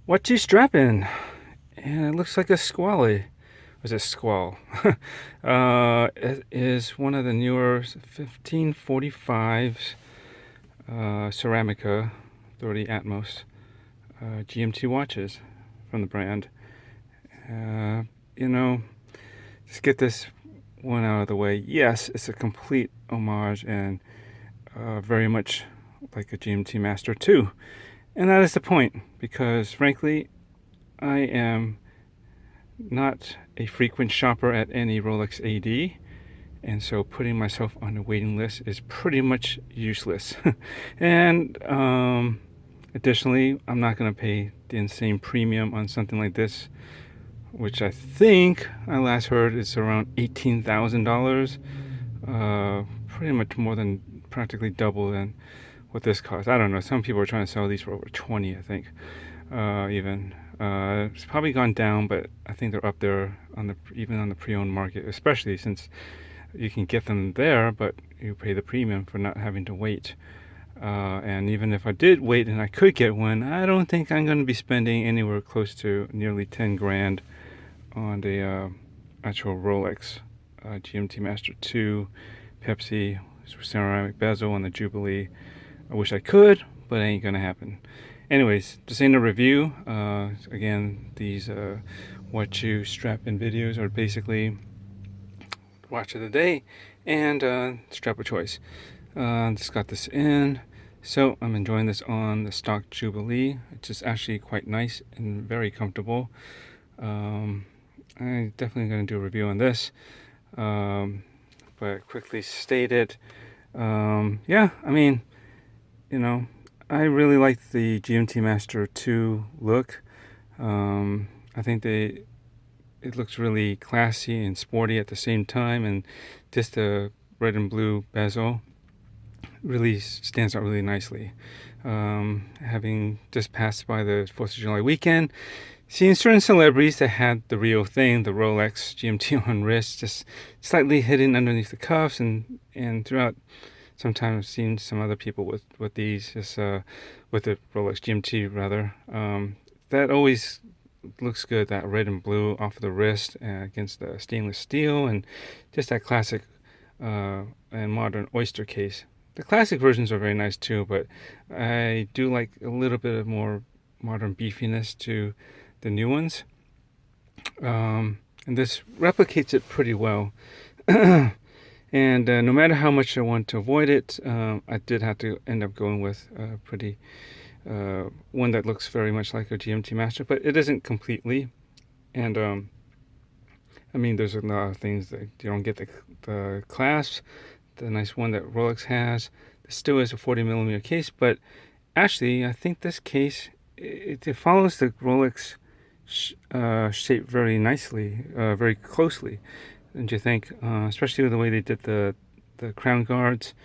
What you strapping? And it looks like a squally. Was it squall? It is one of the newer 1545s Ceramica 30 Atmos GMT watches from the brand. Uh, you know, just get this one out of the way. Yes, it's a complete homage and very much like a GMT Master 2. And that is the point, because frankly, I am not a frequent shopper at any Rolex AD, and so putting myself on a waiting list is pretty much useless. And additionally, I'm not going to pay the insane premium on something like this, which I think I last heard is around $18,000. Pretty much more than practically double than what this costs. I don't know. Some people are trying to sell these for over 20, I think, even. It's probably gone down, but I think they're up there on even on the pre-owned market, especially since you can get them there, but you pay the premium for not having to wait. And even if I did wait and I could get one, I don't think I'm going to be spending anywhere close to nearly 10 grand on the actual Rolex GMT Master 2 Pepsi ceramic bezel on the Jubilee. I wish I could, but it ain't gonna happen. Anyways, this ain't a review. Again, these what you strap in videos are basically watch of the day and strap of choice. Just got this in, so I'm enjoying this on the stock Jubilee. It's just actually quite nice and very comfortable. I'm definitely going to do a review on this, but quickly stated, yeah, I mean, I really like the GMT Master 2 look. I think it looks really classy and sporty at the same time, and just the red and blue bezel really stands out really nicely. Having just passed by the 4th of July weekend, seeing certain celebrities that had the real thing, the Rolex GMT on wrist, just slightly hidden underneath the cuffs, and throughout. Sometimes I've seen some other people with these, just with the Rolex GMT rather. That always looks good, that red and blue off of the wrist against the stainless steel, and just that classic and modern oyster case. The classic versions are very nice too, but I do like a little bit of more modern beefiness to the new ones. And this replicates it pretty well. And no matter how much I want to avoid it, I did have to end up going with a pretty one that looks very much like a GMT Master, but it isn't completely. And I mean, there's a lot of things that you don't get the clasp, the nice one that Rolex has. This still is a 40mm case, but actually, I think this case it follows the Rolex shape very nicely, very closely. Don't you think? Especially with the way they did the crown guards.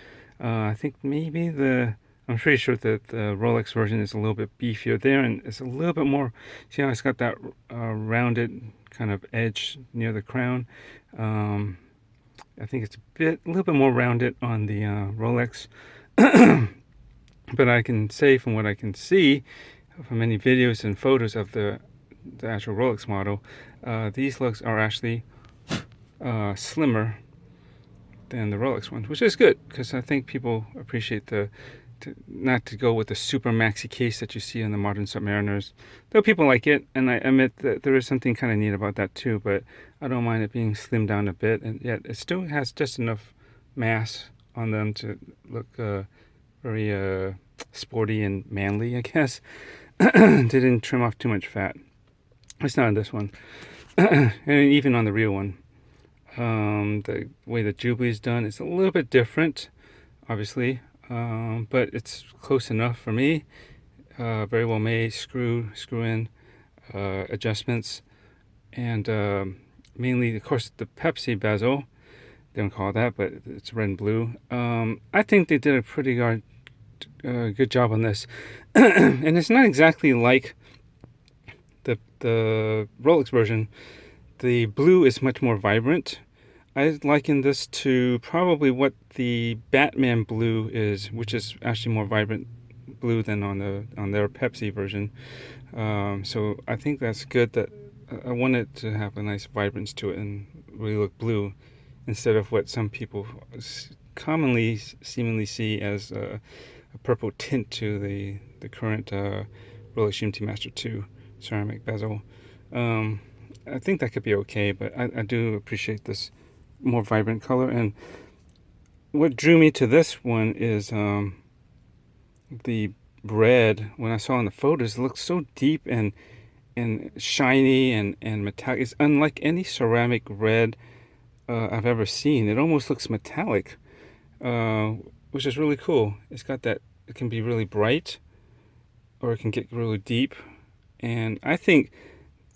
I think maybe I'm pretty sure that the Rolex version is a little bit beefier there, and it's a little bit more. See how it's got that rounded kind of edge near the crown. I think it's a little bit more rounded on the Rolex. But I can say from what I can see from many videos and photos of the actual Rolex model, these lugs are actually slimmer than the Rolex ones, which is good because I think people appreciate not to go with the super maxi case that you see in the modern Submariners. Though people like it, and I admit that there is something kind of neat about that too, but I don't mind it being slimmed down a bit, and yet it still has just enough mass on them to look very sporty and manly, I guess. They didn't trim off too much fat. It's not on this one. And even on the real one. The way the Jubilee is done is a little bit different, obviously, but it's close enough for me. Very well made, screw in adjustments, and mainly, of course, the Pepsi bezel. They don't call it that, but it's red and blue. I think they did a pretty good job on this, and it's not exactly like the Rolex version. The blue is much more vibrant. I liken this to probably what the Batman blue is, which is actually more vibrant blue than on their Pepsi version. So I think that's good. That I want it to have a nice vibrance to it and really look blue, instead of what some people commonly seemingly see as a purple tint to the current Rolex GMT Master 2 ceramic bezel. Um, I think that could be okay, but I do appreciate this more vibrant color. And what drew me to this one is the red. When I saw in the photos, it looks so deep and shiny and metallic. It's unlike any ceramic red I've ever seen. It almost looks metallic, uh, which is really cool. It's got that. It can be really bright, or it can get really deep. And I think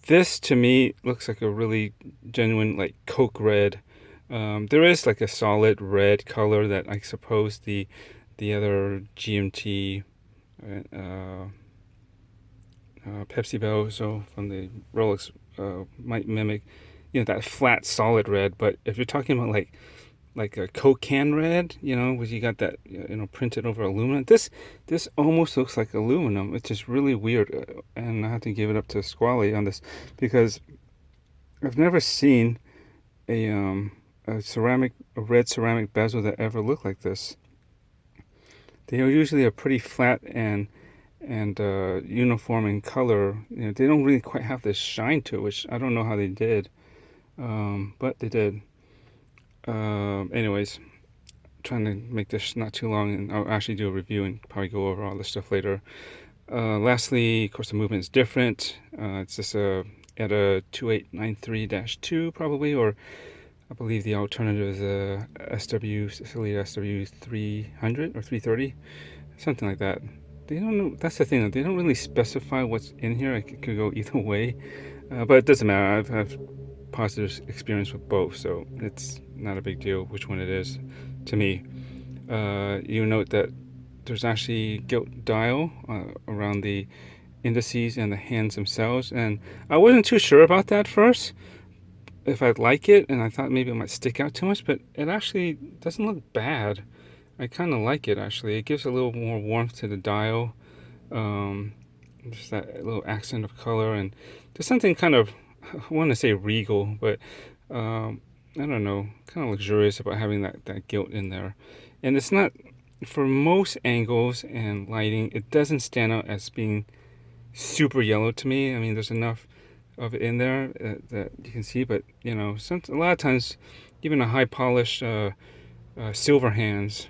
this to me looks like a really genuine like Coke red. There is like a solid red color that I suppose the other GMT Pepsi-bezeled from the Rolex might mimic, that flat solid red. But if you're talking about like a Coke can red, where you got that printed over aluminum, this almost looks like aluminum. It's just really weird, and I have to give it up to Squally on this, because I've never seen a red ceramic bezel that ever looked like this. They are usually a pretty flat and uniform in color. They don't really quite have this shine to it, which I don't know how they did, but they did. Anyways, trying to make this not too long, and I'll actually do a review and probably go over all this stuff later. Lastly, of course, the movement is different. It's just at a 2893-2 probably, or I believe the alternative is a Sicily SW 300 or 330, something like that. They don't know. That's the thing. They don't really specify what's in here. It could go either way, but it doesn't matter. I've had positive experience with both, so it's not a big deal which one it is to me. You note that there's actually gilt dial around the indices and the hands themselves, and I wasn't too sure about that first, if I'd like it, and I thought maybe it might stick out too much, but it actually doesn't look bad. I kind of like it, actually. It gives a little more warmth to the dial, um, just that little accent of color, and there's something kind of, I want to say regal, but I don't know, kind of luxurious about having that gilt in there. And it's not, for most angles and lighting, it doesn't stand out as being super yellow to me. I mean, there's enough of it in there that you can see, but a lot of times, even a high polished silver hands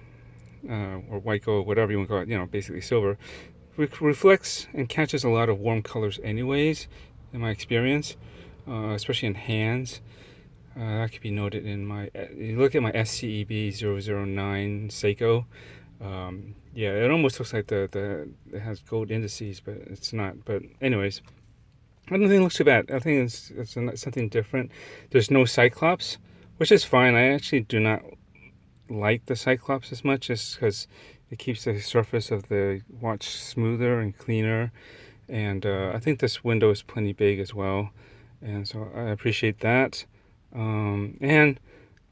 or white gold, whatever you want to call it, basically silver, reflects and catches a lot of warm colors anyways, in my experience, especially in hands. That could be noted in you look at my SCEB 009 Seiko. Yeah, it almost looks like it has gold indices, but it's not. But anyways, I don't think it looks too bad. I think it's something different. There's no cyclops, which is fine. I actually do not like the cyclops as much, just because it keeps the surface of the watch smoother and cleaner. And I think this window is plenty big as well, and so I appreciate that. And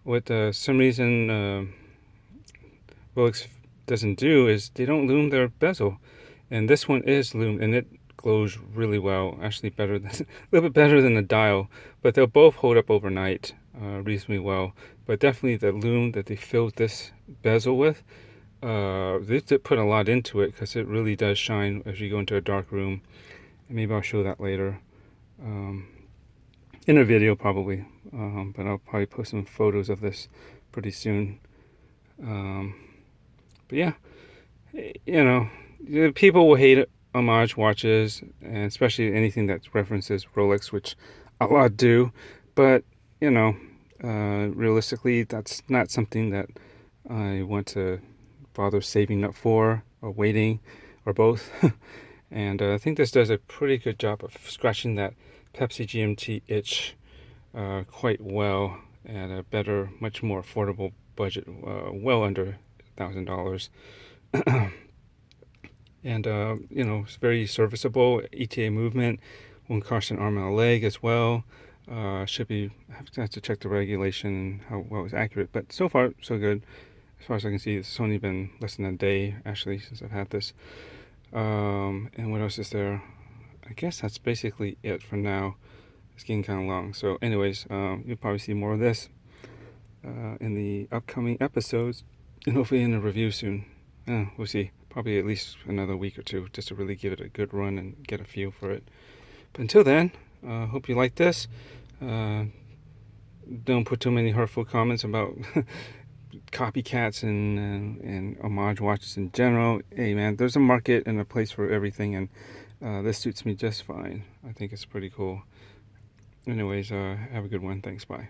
what some reason Rolex doesn't do is they don't lume their bezel, and this one is lumed, and it glows really well. Actually, better than a little bit better than the dial, but they'll both hold up overnight reasonably well. But definitely the lume that they filled this bezel with, they did put a lot into it, because it really does shine as you go into a dark room. And maybe I'll show that later. In a video probably, but I'll probably post some photos of this pretty soon. But yeah, people will hate homage watches, and especially anything that references Rolex, which a lot do. But realistically, that's not something that I want to bother saving up for, or waiting, or both. And I think this does a pretty good job of scratching that Pepsi GMT itch quite well at a better, much more affordable budget, well under $1,000. And it's very serviceable. ETA movement, one constant arm and a leg as well. Should be, I have to check the regulation and how well it's accurate, but so far so good. As far as I can see, it's only been less than a day actually since I've had this. And what else is there? I guess that's basically it for now. It's getting kind of long. So anyways, you'll probably see more of this in the upcoming episodes, and hopefully in a review soon. We'll see. Probably at least another week or two just to really give it a good run and get a feel for it. But until then, hope you like this. Don't put too many hurtful comments about copycats and homage watches in general. Hey man, there's a market and a place for everything, and this suits me just fine. I think it's pretty cool. Anyways, have a good one. Thanks. Bye.